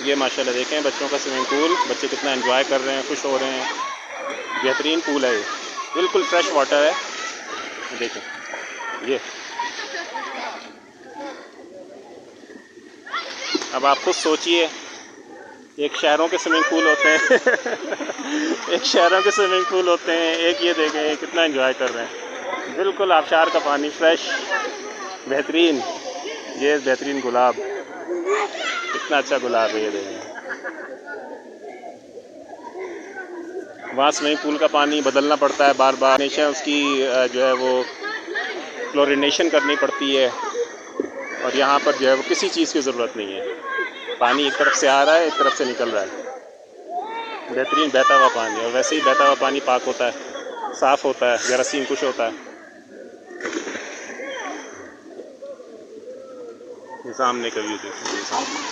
ये माशाल्लाह देखें बच्चों का स्विमिंग पूल, बच्चे कितना एंजॉय कर रहे हैं, खुश हो रहे हैं। बेहतरीन पूल है ये, बिल्कुल फ्रेश वाटर है। देखें ये, अब आप खुद सोचिए, एक शहरों के स्विमिंग पूल होते हैं एक शहरों के स्विमिंग पूल होते हैं, एक ये देखें कितना एंजॉय कर रहे हैं। बिल्कुल आबशार का पानी फ्रेश, बेहतरीन। ये बेहतरीन गुलाब, कितना अच्छा गुलाब है ये देखें। वहाँ स्विमिंग पूल का पानी बदलना पड़ता है बार बार, हमेशा उसकी जो है वो क्लोरिनेशन करनी पड़ती है। और यहाँ पर जो है वो किसी चीज़ की ज़रूरत नहीं है, पानी एक तरफ से आ रहा है, एक तरफ से निकल रहा है। बेहतरीन बहता हुआ पानी, और वैसे ही बहता हुआ पानी पाक होता है, साफ़ होता है, जरासीम कुछ होता है। ये सामने का व्यू देखिए, सामने।